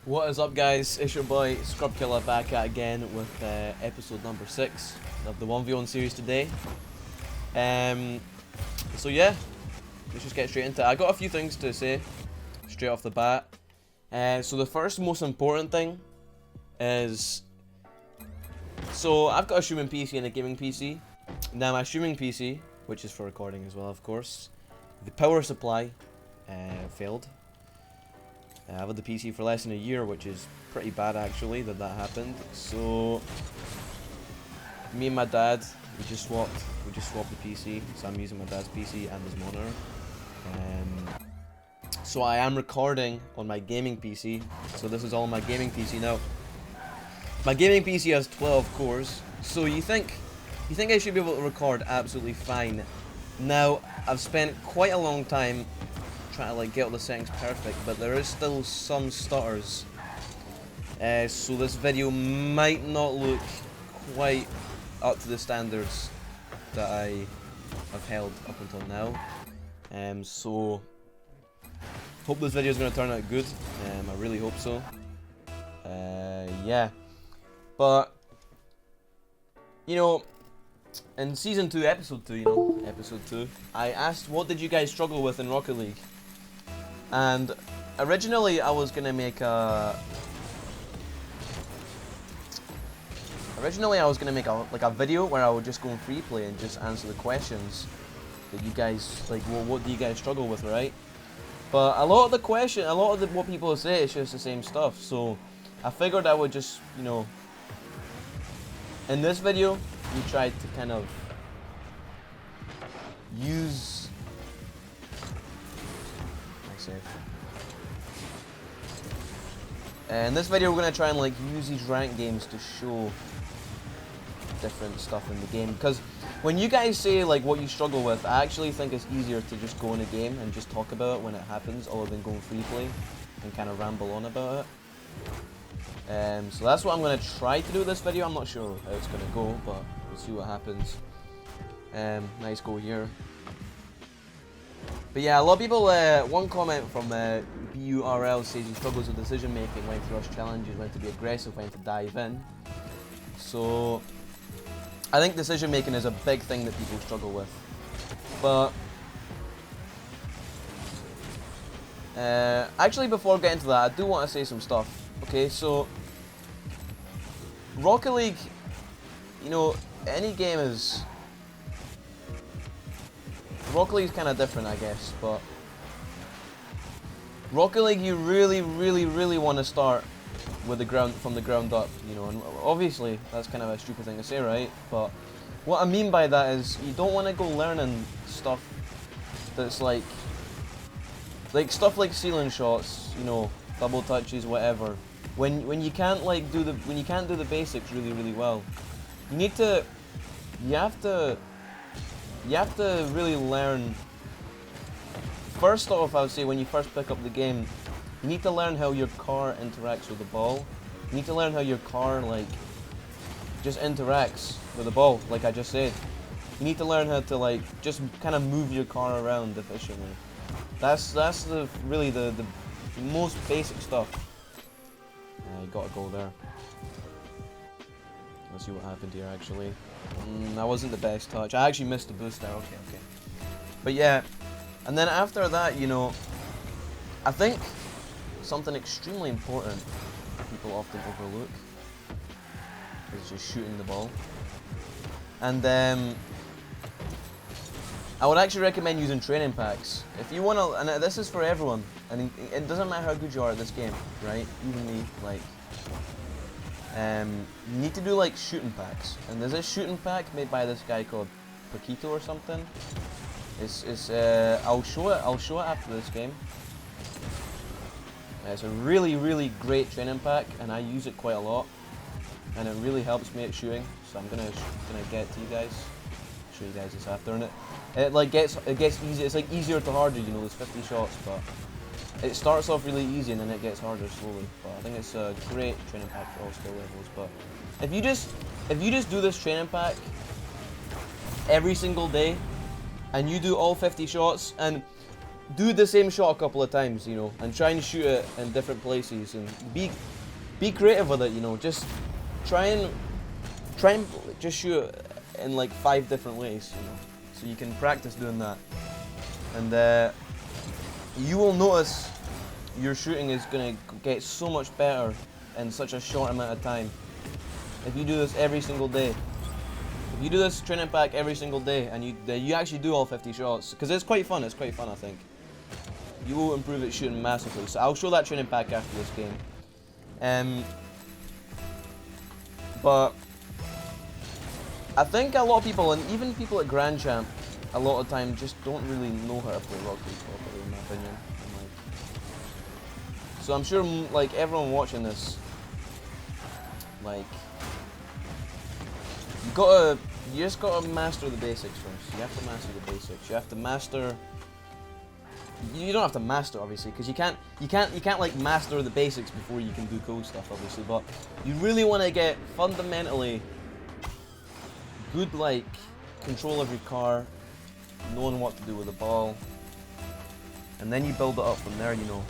What is up, guys? It's your boy Scrubkiller back at again with episode number 6 of the 1v1 series today. So yeah, let's just get straight into it. I got a few things to say straight off the bat. So the first most important thing is, so I've got a streaming PC and a gaming PC. Now my streaming PC, which is for recording as well of course, the power supply failed. I've had the PC for less than a year, which is pretty bad actually that happened. So me and my dad, we just swapped the PC. So I'm using my dad's PC and his monitor. So I am recording on my gaming PC. So this is all on my gaming PC now. My gaming PC has 12 cores. So you think I should be able to record absolutely fine. Now I've spent quite a long time trying to like get all the settings perfect, but there is still some stutters. So this video might not look quite up to the standards that I have held up until now. So hope this video is going to turn out good. I really hope so. Yeah, but you know, in season 2, episode 2, I asked what did you guys struggle with in Rocket League. And originally I was gonna make a video where I would just go in free play and just answer the questions that you guys like. Well, what do you guys struggle with, right? But a lot of what people say is just the same stuff. So I figured I would just, you know, in this video we tried to kind of use. In this video we're going to try and like use these ranked games to show different stuff in the game, because when you guys say like what you struggle with, I actually think it's easier to just go in a game and just talk about it when it happens, other than going free play and kind of ramble on about it. So that's what I'm going to try to do with this video. I'm not sure how it's going to go, but we'll see what happens. Nice goal here. But yeah, a lot of people, one comment from BURL says he struggles with decision making, when to rush challenges, when to be aggressive, when to dive in. So I think decision making is a big thing that people struggle with. But actually, before getting to that, I do want to say some stuff. Okay, so Rocket League, you know, any game is. Rocket League is kind of different, I guess, but Rocket League you really want to start with from the ground up, you know, and obviously that's kind of a stupid thing to say, right? But what I mean by that is you don't want to go learning stuff that's like stuff like ceiling shots, you know, double touches, whatever. When you can't like do the basics really well, you have to really learn. First off, I would say when you first pick up the game, you need to learn how your car interacts with the ball. You need to learn how your car like just interacts with the ball, like I just said. You need to learn how to like just kind of move your car around efficiently. That's really the most basic stuff. You got a goal there. Let's see what happened here actually. That wasn't the best touch. I actually missed the boost there. Okay. But yeah, and then after that, you know, I think something extremely important people often overlook is just shooting the ball. And I would actually recommend using training packs if you want to. And this is for everyone. And it doesn't matter how good you are at this game, right? Even me, like. You need to do like shooting packs, and there's a shooting pack made by this guy called Poquito or something. I'll show it after this game. It's a really great training pack, and I use it quite a lot, and it really helps me at shooting. So I'm gonna get it to you guys. Show you guys this after, and it gets easy. It's like easier to harder. You know, there's 50 shots, but it starts off really easy and then it gets harder slowly. But I think it's a great training pack for all skill levels. But if you just do this training pack every single day and you do all 50 shots, and do the same shot a couple of times, you know, and try and shoot it in different places, and be creative with it, you know. Just try and just shoot it in like 5 different ways, you know, so you can practice doing that, and you will notice your shooting is gonna get so much better in such a short amount of time if you do this every single day. If you do this training pack every single day and you actually do all 50 shots, because it's quite fun. It's quite fun, I think. You will improve at shooting massively. So I'll show that training pack after this game. But I think a lot of people, and even people at Grand Champ, a lot of time just don't really know how to play Rocket League properly, in my opinion. So I'm sure, like, everyone watching this, like, you just gotta master the basics first. You have to master the basics. You have to master. You don't have to master, obviously, because you can't like master the basics before you can do cool stuff, obviously. But you really want to get fundamentally good, like, control of your car, knowing what to do with the ball, and then you build it up from there, you know.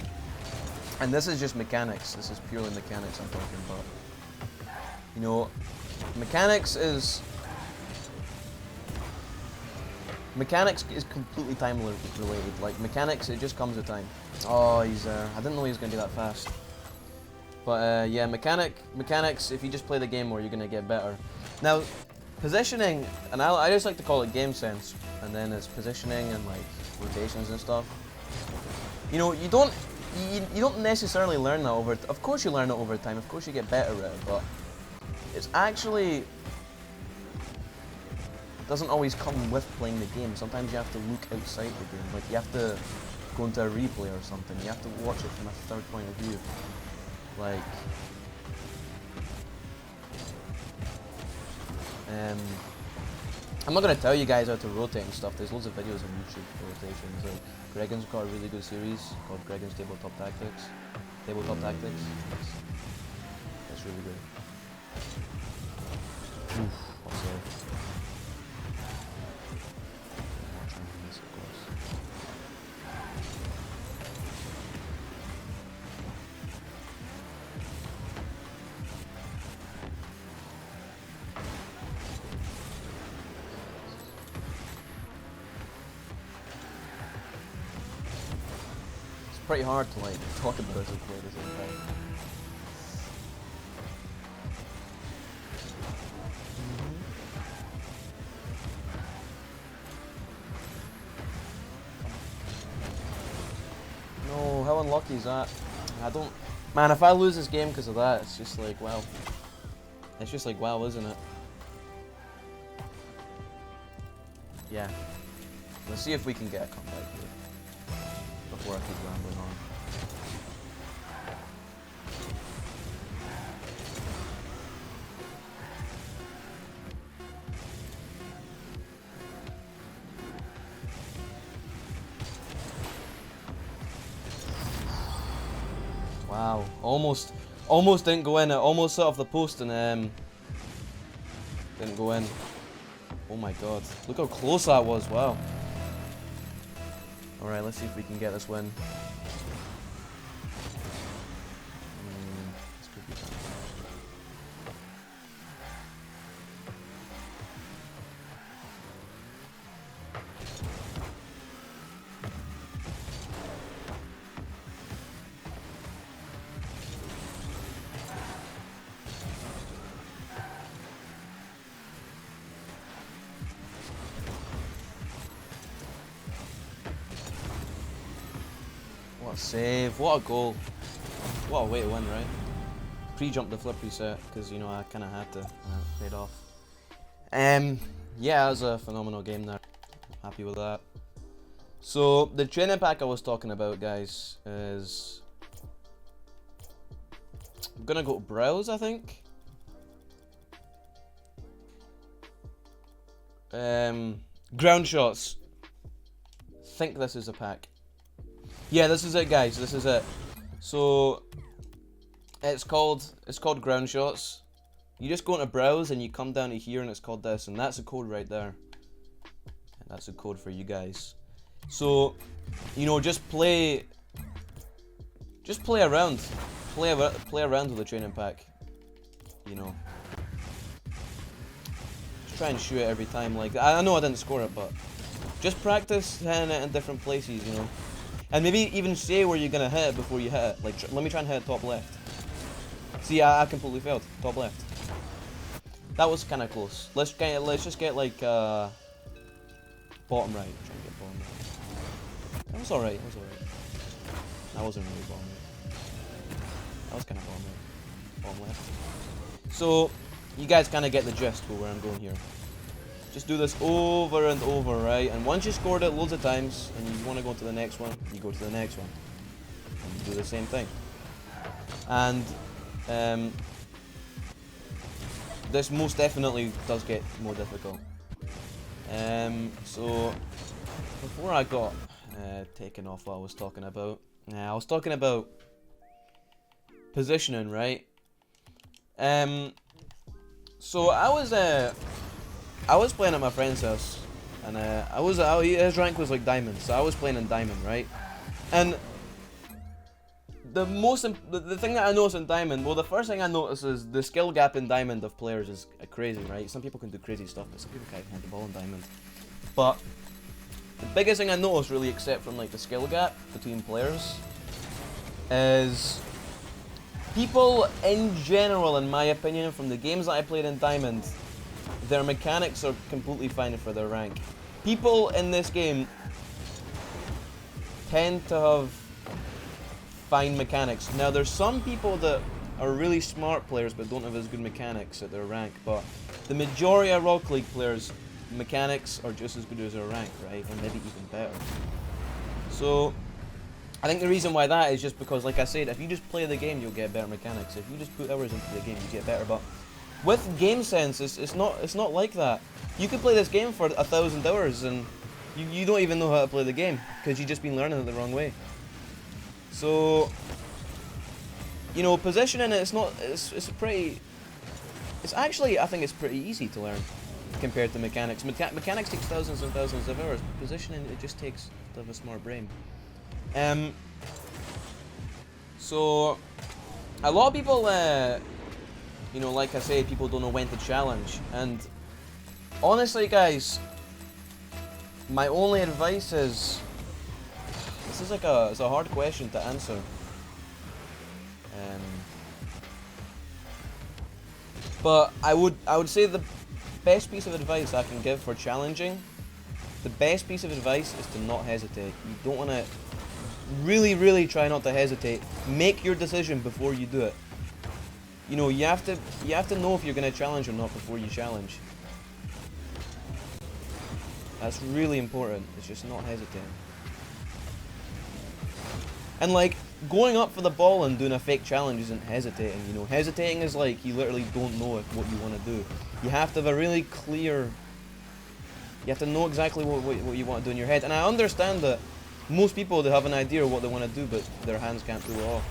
And this is just mechanics. This is purely mechanics I'm talking about. You know, mechanics is completely time related. Like, mechanics, it just comes with time. Oh, he's there. I didn't know he was going to be that fast. But yeah, mechanics, if you just play the game more, you're going to get better. Now, positioning, and I just like to call it game sense, and then it's positioning and like rotations and stuff. You know, you don't necessarily learn that over. Of course you learn it over time. Of course you get better at it, but it's actually doesn't always come with playing the game. Sometimes you have to look outside the game. Like, you have to go into a replay or something. You have to watch it from a third point of view. Like, I'm not gonna tell you guys how to rotate and stuff. There's loads of videos on YouTube for rotations. Like, Gregan's got a really good series called Gregan's Tabletop Tactics. That's really good. Oof, what's that? Pretty hard to like talk about as a player at the same time. No, how unlucky is that? I don't. Man, if I lose this game because of that, it's just like, wow. It's just like, wow, isn't it? Yeah. Let's see if we can get a comeback here before I keep rambling on. Wow, almost didn't go in. It almost set off the post and didn't go in. Oh my god, look how close that was. Wow. Alright, let's see if we can get this win. This could be fun. What a save, what a goal. What a way to win, right? Pre-jumped the flip reset, because, you know, I kind of had to. It paid off. Yeah, that was a phenomenal game there. Happy with that. So, the training pack I was talking about, guys, is... I'm gonna go to browse, I think. Ground shots. Think this is a pack. Yeah, this is it, guys. This is it. So it's called ground shots. You just go into browse and you come down to here and it's called this, and that's a code right there. And that's a code for you guys. So, you know, just play around. Play around with the training pack. You know. Just try and shoot it every time. Like, I know I didn't score it, but just practice hitting it in different places, you know. And maybe even say where you're gonna hit it before you hit it. Like, let me try and hit it top left. See, I completely failed. Top left. That was kind of close. Let's just get like bottom right. Try and get bottom right. That was alright. That was alright. That wasn't really bottom right. That was kind of bottom right. Bottom left. So you guys kind of get the gist for where I'm going here. Just do this over and over, right? And once you scored it loads of times, and you want to go to the next one, you go to the next one, and you do the same thing. And this most definitely does get more difficult. So before I got taken off what I was talking about, I was talking about positioning, right? So I was playing at my friend's house, and his rank was like diamond, so I was playing in diamond, right? And the thing that I noticed in diamond, well, the first thing I noticed is the skill gap in diamond of players is crazy, right? Some people can do crazy stuff, but some people can't hit the ball in diamond. But the biggest thing I noticed, really, except from like the skill gap between players, is people in general, in my opinion, from the games that I played in diamond, their mechanics are completely fine for their rank. People in this game tend to have fine mechanics. Now, there's some people that are really smart players but don't have as good mechanics at their rank, but the majority of Rocket League players' mechanics are just as good as their rank, right? Or maybe even better. So I think the reason why that is just because, like I said, if you just play the game, you'll get better mechanics. If you just put hours into the game, you get better. But with game sense, it's not like that. You could play this game for 1,000 hours and you don't even know how to play the game because you've just been learning it the wrong way. So, you know, positioning it's actually, I think it's pretty easy to learn compared to mechanics. Mechanics takes thousands and thousands of hours. Positioning, it just takes to have a smart brain. So a lot of people, you know, like I said, people don't know when to challenge. And honestly, guys, my only advice is, this is like it's a hard question to answer. But I would say the best piece of advice I can give for challenging, the best piece of advice is to not hesitate. You don't want to really try not to hesitate. Make your decision before you do it. You know, you have to know if you're going to challenge or not before you challenge. That's really important. It's just not hesitating. And like, going up for the ball and doing a fake challenge isn't hesitating, you know. Hesitating is like, you literally don't know what you want to do. You have to have a really clear, you have to know exactly what you want to do in your head. And I understand that most people, they have an idea of what they want to do, but their hands can't pull it off.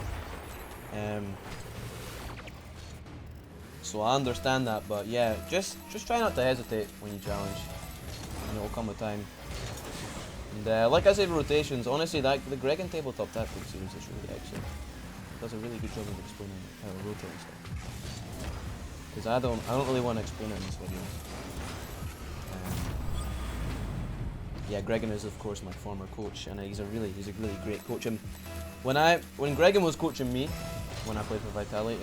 So I understand that, but yeah, just try not to hesitate when you challenge, and it'll come with time. And like I said, rotations, honestly, the Greg and Tabletop Tactics series is really excellent. It does a really good job of explaining how to rotate and stuff. Because I don't really want to explain it in this video. Yeah, Gregan is of course my former coach, and he's a really great coach. And when Gregan was coaching me, when I played for Vitality,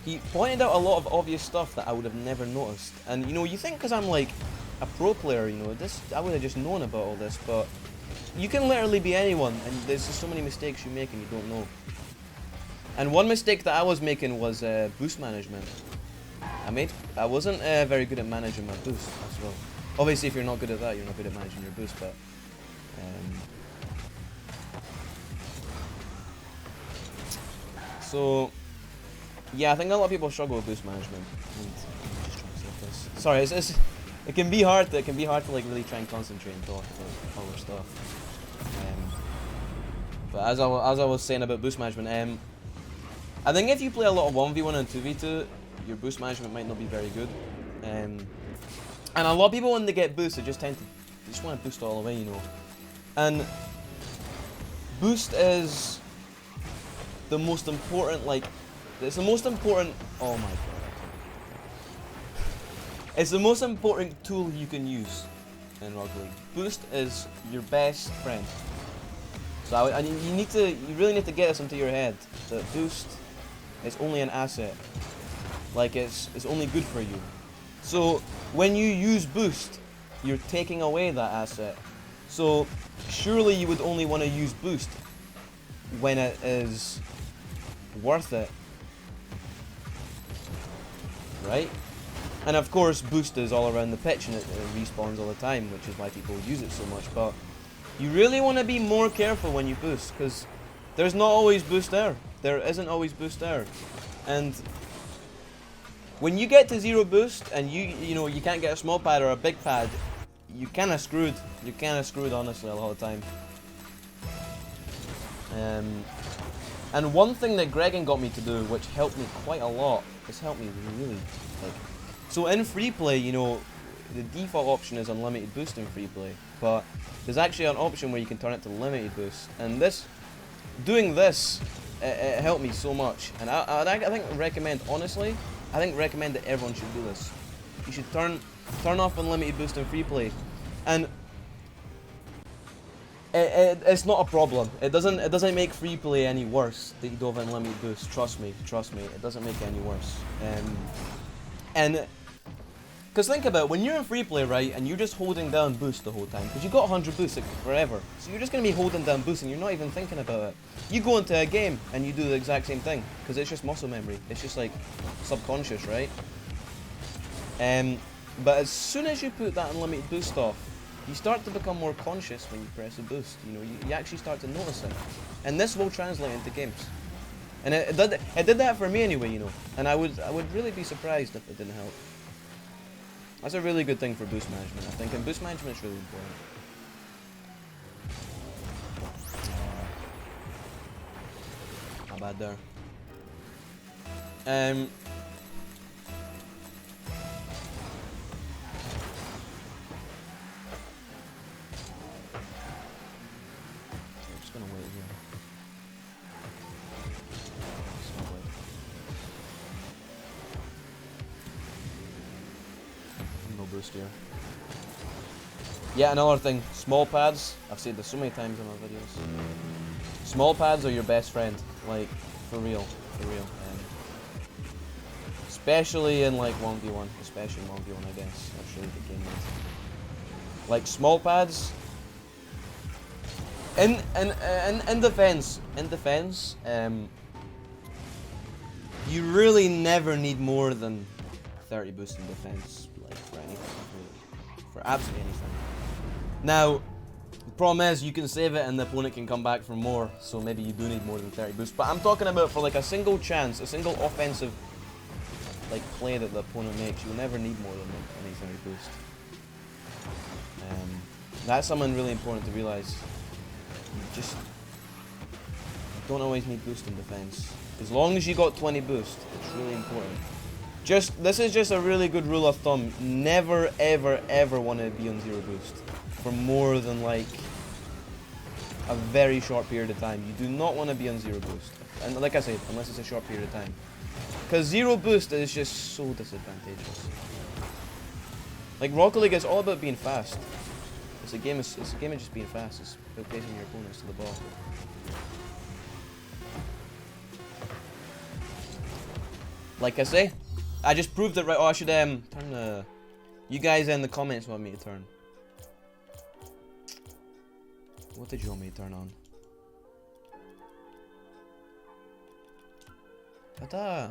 he pointed out a lot of obvious stuff that I would have never noticed. And you know, you think because I'm like a pro player, you know, I would have just known about all this, but you can literally be anyone, and there's just so many mistakes you make and you don't know. And one mistake that I was making was boost management. I wasn't very good at managing my boost as well. Obviously, if you're not good at that, you're not good at managing your boost, but so yeah, I think a lot of people struggle with boost management. And I'm just trying to say this. Sorry, it can be hard to like really try and concentrate and talk about other stuff. But as I was saying about boost management, I think if you play a lot of 1v1 and 2v2, your boost management might not be very good. And a lot of people, when they get boosts, they just tend to You just want to boost all the way, you know. And boost is the most important, like, it's the most important, oh my god. It's the most important tool you can use in Rocket League. Boost is your best friend. So you really need to get this into your head, that boost is only an asset. Like it's only good for you. So when you use boost, you're taking away that asset. So surely you would only want to use boost when it is worth it. Right? And of course boost is all around the pitch and it respawns all the time, which is why people use it so much. But you really want to be more careful when you boost, because there's not always boost there. There isn't always boost there. And when you get to 0 boost and you know you can't get a small pad or a big pad, you're kind of screwed. You're kind of screwed, honestly, a lot of the time. And one thing that Gregan got me to do, which helped me quite a lot, it's helped me really, like, so in free play, you know, the default option is unlimited boost in free play, but there's actually an option where you can turn it to limited boost, and doing this, it helped me so much. And I think recommend, honestly, I think recommend that everyone should do this. You should turn off unlimited boost in free play, and it's not a problem. It doesn't make free play any worse that you don't have unlimited boost. Trust me, it doesn't make it any worse. And because think about it, when you're in free play, right, and you're just holding down boost the whole time, because you got 100 boost like, forever, so you're just going to be holding down boost and you're not even thinking about it. You go into a game and you do the exact same thing, because it's just muscle memory. It's just like subconscious, right? But as soon as you put that unlimited boost off, you start to become more conscious when you press a boost. You know, you actually start to notice it, and this will translate into games. And it did that for me anyway, you know. And I would really be surprised if it didn't help. That's a really good thing for boost management, I think, and boost management is really important. Not bad there. I'm just gonna wait here. Just gonna wait. No boost here. Yeah, another thing, small pads. I've said this so many times in my videos. Small pads are your best friend, like, for real. Especially in like 1v1, especially in 1v1, I guess. I'll show you the game mode. Like small pads. In defense, you really never need more than 30 boost in defense, like for anything, really. For absolutely anything. Now, the problem is you can save it and the opponent can come back for more, so maybe you do need more than 30 boost. But I'm talking about for like a single chance, a single offensive like play that the opponent makes, you'll never need more than any 30 boost. That's something really important to realize. You just don't always need boost in defense. As long as you got 20 boost, it's really important. This is just a really good rule of thumb. Never, ever, ever want to be on 0 boost for more than like a very short period of time. You do not want to be on 0 boost. And like I said, unless it's a short period of time. Because 0 boost is just so disadvantageous. Like Rocket League is all about being fast. It's a game of just being fast. It's about placing your opponents to the ball. Like I say, I just proved it right. Oh, I should turn the. You guys in the comments want me to turn. What did you want me to turn on? Ta-da!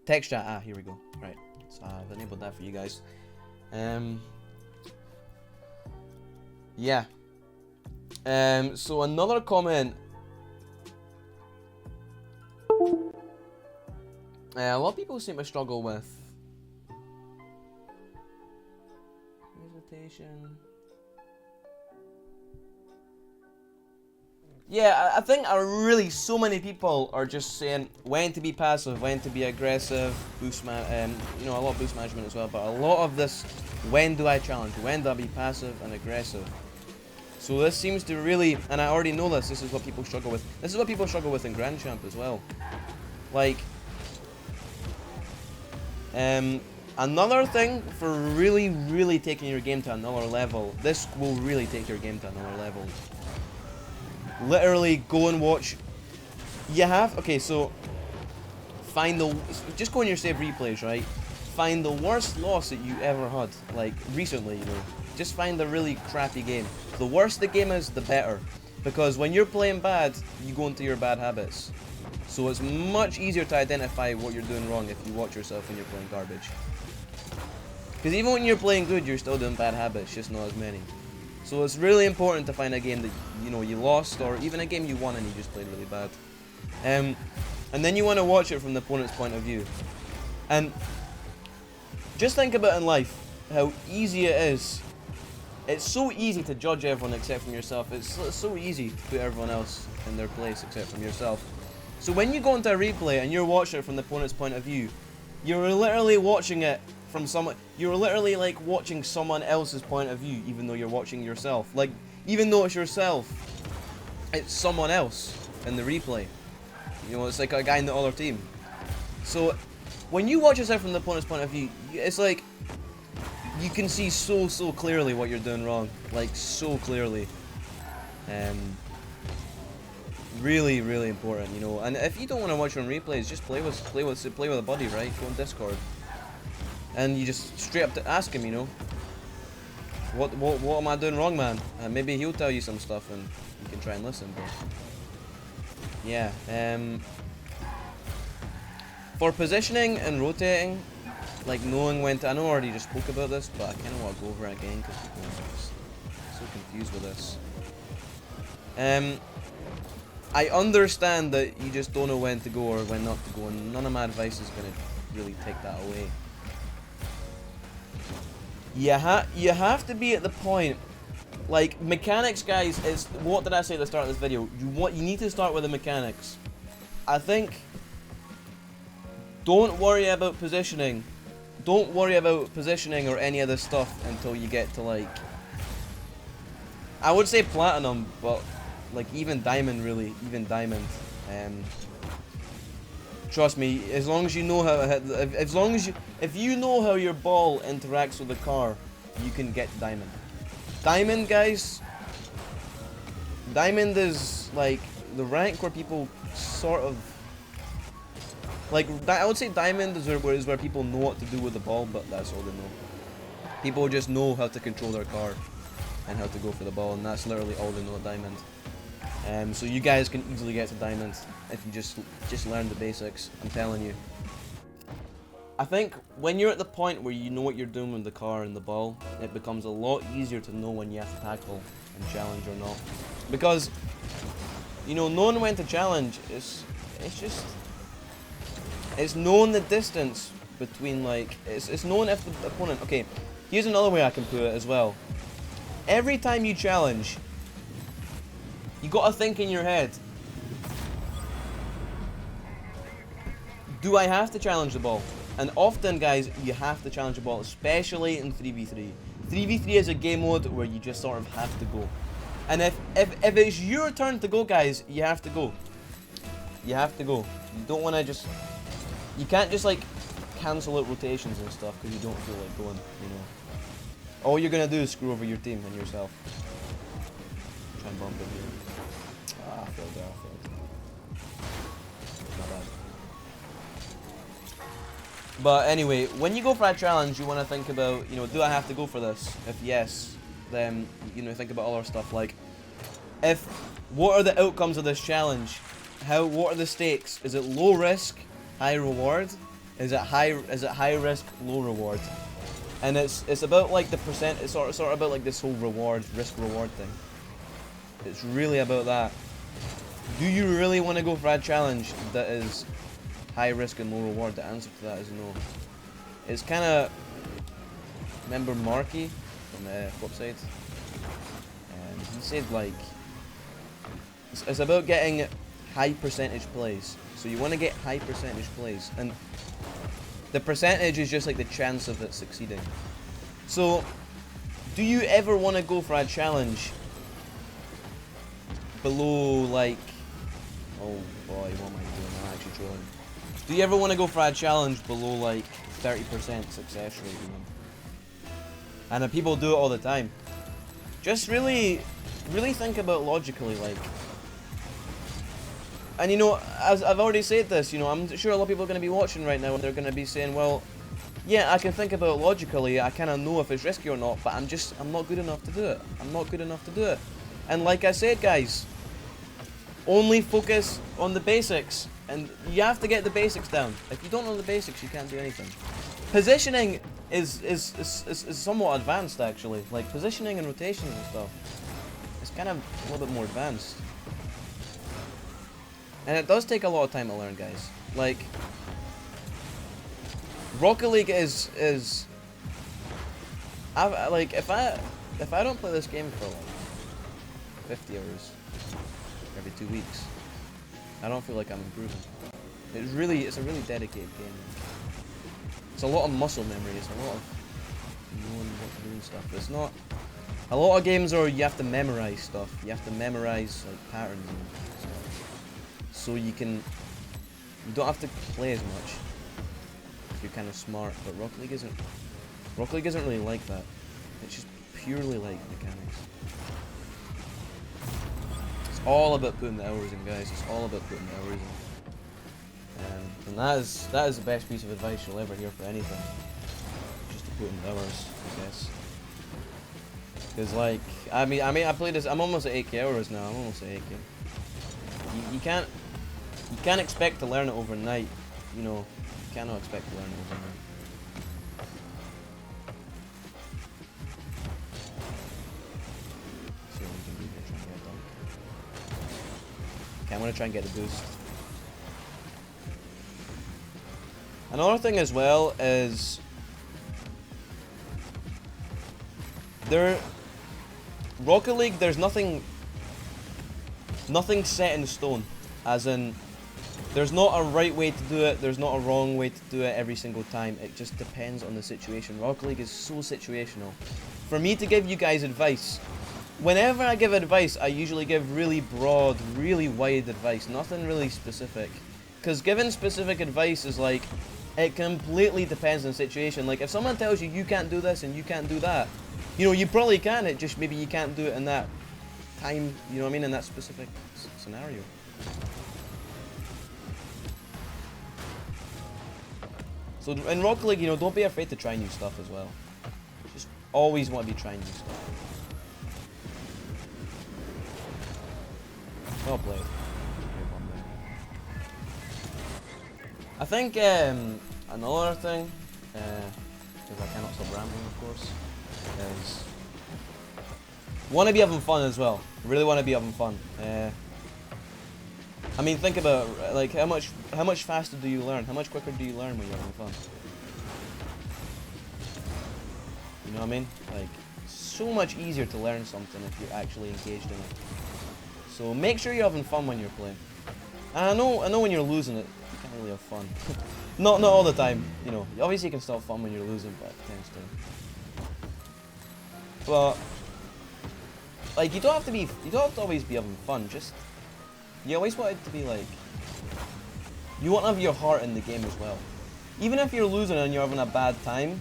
Text chat. Ah, here we go. Right. So I've enabled that for you guys. Yeah. So another comment. A lot of people seem to struggle with hesitation. Yeah, I think really so many people are just saying when to be passive, when to be aggressive, you know, a lot of boost management as well, but a lot of this, when do I challenge, when do I be passive and aggressive? So this seems to really, and I already know this is what people struggle with. This is what people struggle with in Grand Champ as well. Like, another thing for really taking your game to another level, this will really take your game to another level. Literally go and watch. You have, okay, so just go in your save replays, right? Find the worst loss that you ever had, like recently, you know. Just find a really crappy game. The worse the game is, the better. Because when you're playing bad, you go into your bad habits. So it's much easier to identify what you're doing wrong if you watch yourself when you're playing garbage. Because even when you're playing good, you're still doing bad habits, just not as many. So it's really important to find a game that, you know, you lost, or even a game you won and you just played really bad. And then you want to watch it from the opponent's point of view. And just think about in life how easy it is. It's so easy to judge everyone except from yourself. It's so easy to put everyone else in their place except from yourself. So when you go into a replay and you're watching it from the opponent's point of view, you're literally watching it from someone. You're literally like watching someone else's point of view, even though you're watching yourself. Like, even though it's yourself, it's someone else in the replay. You know, it's like a guy in the other team. So when you watch yourself from the opponent's point of view, it's like you can see so clearly what you're doing wrong, like so clearly. Really important, you know. And if you don't want to watch your own replays, just play with a buddy, right? Go on Discord, and you just straight up to ask him, you know, what am I doing wrong, man? And maybe he'll tell you some stuff, and you can try and listen. But yeah, for positioning and rotating, like knowing when to, I know I already just spoke about this, but I kind of want to go over it again because people are just so confused with this. I understand that you just don't know when to go or when not to go, and none of my advice is going to really take that away. You have to be at the point, like mechanics, guys. Is what did I say at the start of this video? You need to start with the mechanics. I think. Don't worry about positioning. Don't worry about positioning or any of this stuff until you get to, like, I would say platinum, but like even diamond, really, even diamond. Trust me, as long as you know how, if you know how your ball interacts with the car, you can get to diamond. Diamond, guys. Diamond is like the rank where people sort of, like, I would say diamond is where people know what to do with the ball, but that's all they know. People just know how to control their car and how to go for the ball, and that's literally all they know at diamond. So you guys can easily get to diamond if you just learn the basics. I'm telling you. I think when you're at the point where you know what you're doing with the car and the ball, it becomes a lot easier to know when you have to tackle and challenge or not. Because, you know, knowing when to challenge it's knowing the distance between, like, it's knowing if the opponent, okay, here's another way I can put it as well. Every time you challenge, you gotta think in your head, do I have to challenge the ball? And often, guys, you have to challenge the ball, especially in 3v3. 3v3 is a game mode where you just sort of have to go. And if it's your turn to go, guys, you have to go. You have to go. You don't want to just, you can't just like cancel out rotations and stuff because you don't feel like going, you know. All you're gonna do is screw over your team and yourself. Try and bump it here. Ah, I failed there, I failed. Not bad. But anyway, when you go for a challenge, you want to think about, you know, do I have to go for this? If yes, then, you know, think about other stuff like, what are the outcomes of this challenge? What are the stakes? Is it low risk, high reward? Is it high risk, low reward? And it's about like the percent. It's sort of about like this whole risk reward thing. It's really about that. Do you really want to go for a challenge that is high risk and low reward? The answer to that is no. It's kind of, remember Marky from Flipside? And he said, like, It's about getting high percentage plays. So you want to get high percentage plays, and the percentage is just like the chance of it succeeding. So, do you ever want to go for a challenge below like, oh boy, what am I doing? I'm actually trolling. Do you ever want to go for a challenge below like 30% success rate, you know? And people do it all the time. Just really think about logically, like. And you know, as I've already said this, you know, I'm sure a lot of people are going to be watching right now and they're going to be saying, well, yeah, I can think about it logically, I kind of know if it's risky or not, but I'm not good enough to do it. I'm not good enough to do it. And like I said, guys, only focus on the basics, and you have to get the basics down. If you don't know the basics, you can't do anything. Positioning is somewhat advanced, actually. Like, positioning and rotations and stuff, it's kind of a little bit more advanced. And it does take a lot of time to learn, guys. Like, Rocket League is like, if I don't play this game for like 50 hours every 2 weeks, I don't feel like I'm improving. It's a really dedicated game. It's a lot of muscle memory. It's a lot of knowing what to do and stuff. It's not a lot of games where you have to memorize stuff. You have to memorize like patterns and stuff. So you don't have to play as much if you're kind of smart. But Rocket League isn't really like that. It's just purely like mechanics. It's all about putting the hours in, guys. It's all about putting the hours in. And that is the best piece of advice you'll ever hear for anything. Just to put in the hours, I guess. Because like, I mean, I played this. I'm almost at 8k hours now. I'm almost at 8k. You can't expect to learn it overnight. You know, you cannot expect to learn it overnight. So we can try and get it done. Okay, I'm gonna try and get a boost. Another thing as well is Rocket League, there's nothing set in stone, as in there's not a right way to do it, there's not a wrong way to do it every single time. It just depends on the situation. Rocket League is so situational. For me to give you guys advice, whenever I give advice, I usually give really broad, really wide advice, nothing really specific. Because giving specific advice is like, it completely depends on the situation. Like, if someone tells you can't do this and you can't do that, you know, you probably can, it just maybe you can't do it in that time, you know what I mean, in that specific scenario. So in Rocket League, you know, don't be afraid to try new stuff as well. Just always want to be trying new stuff. Well played. I think another thing, because I cannot stop rambling, of course, is want to be having fun as well. Really want to be having fun. I mean, think about like how much faster do you learn? How much quicker do you learn when you're having fun? You know what I mean? Like, so much easier to learn something if you're actually engaged in it. So make sure you're having fun when you're playing. And I know when you're losing it, you can't really have fun. not all the time. You know, obviously you can still have fun when you're losing, but it tends to. But like, you don't have to always be having fun. Just, you always want it to be like, you want to have your heart in the game as well. Even if you're losing and you're having a bad time,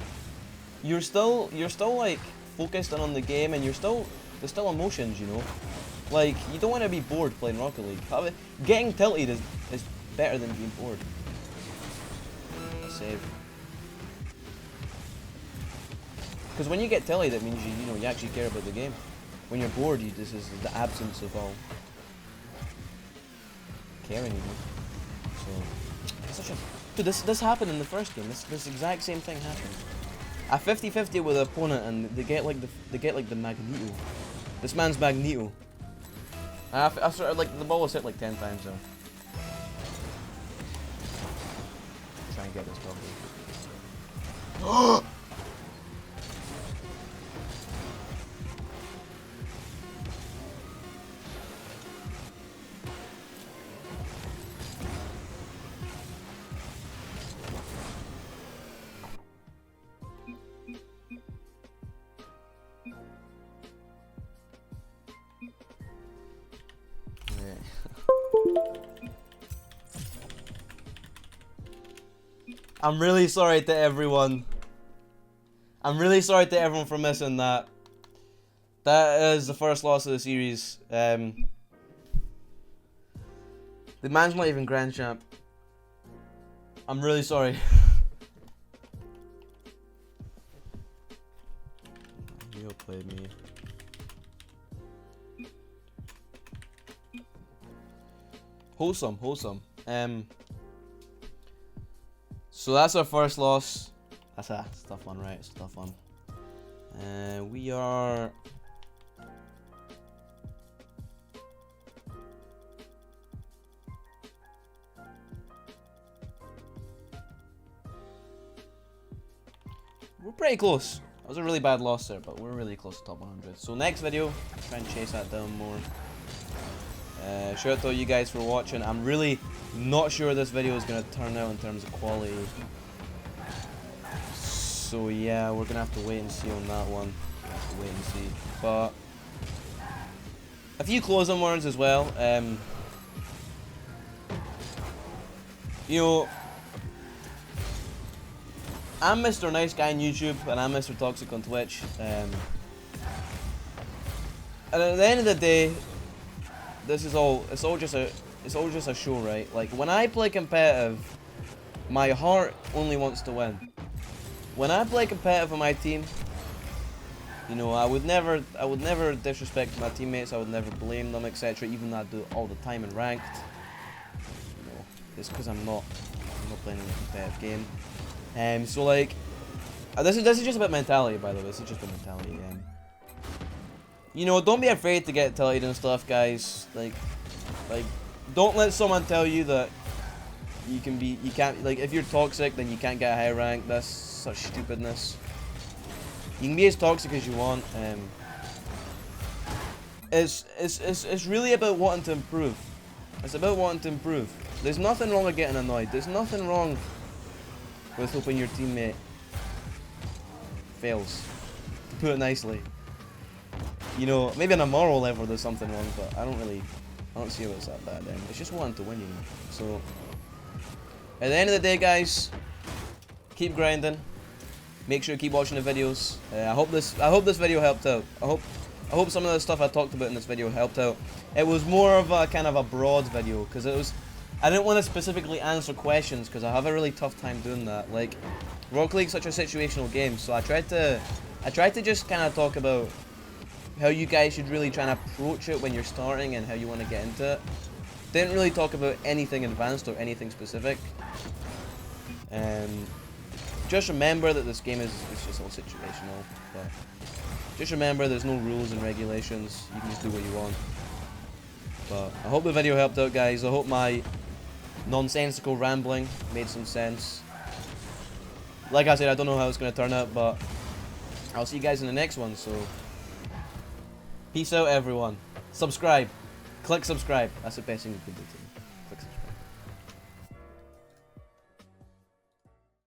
you're still like focused on the game, and there's still emotions, you know. Like, you don't want to be bored playing Rocket League. Getting tilted is better than being bored. A save. Because when you get tilted, it means you actually care about the game. When you're bored, this is the absence of all caring, you know. So, it's such a... Dude, this happened in the first game. This exact same thing happened. A 50-50 with an opponent, and they get like the Magneto. This man's Magneto. I sort of, like, the ball was hit like 10 times though. Try and get this probably. I'm really sorry to everyone. I'm really sorry to everyone for missing that. That is the first loss of the series. The man's not even Grand Champ. I'm really sorry. You outplayed me. Wholesome. So that's our first loss. That's a tough one, right? It's a tough one. We are... We're pretty close. That was a really bad loss there, but we're really close to top 100. So next video, try and chase that down more. Shout out to all you guys for watching. I'm really not sure this video is going to turn out in terms of quality. So yeah, we're going to have to wait and see on that one. Wait and see. But a few closing words as well. You know, I'm Mr. Nice Guy on YouTube and I'm Mr. Toxic on Twitch. And at the end of the day, it's all just a show, right? Like when I play competitive, my heart only wants to win. When I play competitive with my team, you know, I would never disrespect my teammates. I would never blame them, etc. Even though I do it all the time in ranked. You know, it's because I'm not playing in a competitive game. So like, this is just about mentality, by the way. This is just about mentality. You know, don't be afraid to get tilted and stuff, guys. Like, don't let someone tell you that you can't, like, if you're toxic, then you can't get a high rank. That's such stupidness. You can be as toxic as you want. It's really about wanting to improve. It's about wanting to improve. There's nothing wrong with getting annoyed. There's nothing wrong with hoping your teammate fails, to put it nicely. You know, maybe on a moral level there's something wrong, but I don't see how it's that bad. It's just wanting to win, you know. So at the end of the day, guys, keep grinding. Make sure you keep watching the videos. I hope this video helped out. I hope some of the stuff I talked about in this video helped out. It was more of a kind of a broad video because I didn't want to specifically answer questions because I have a really tough time doing that. Like, Rocket League's such a situational game, so I tried to just kind of talk about how you guys should really try and approach it when you're starting and how you want to get into it. Didn't really talk about anything advanced or anything specific. Just remember that this game is just all situational. But just remember there's no rules and regulations. You can just do what you want. But I hope the video helped out, guys. I hope my nonsensical rambling made some sense. Like I said, I don't know how it's going to turn out, but I'll see you guys in the next one. So peace out, everyone. Subscribe. Click subscribe. That's the best thing you can do.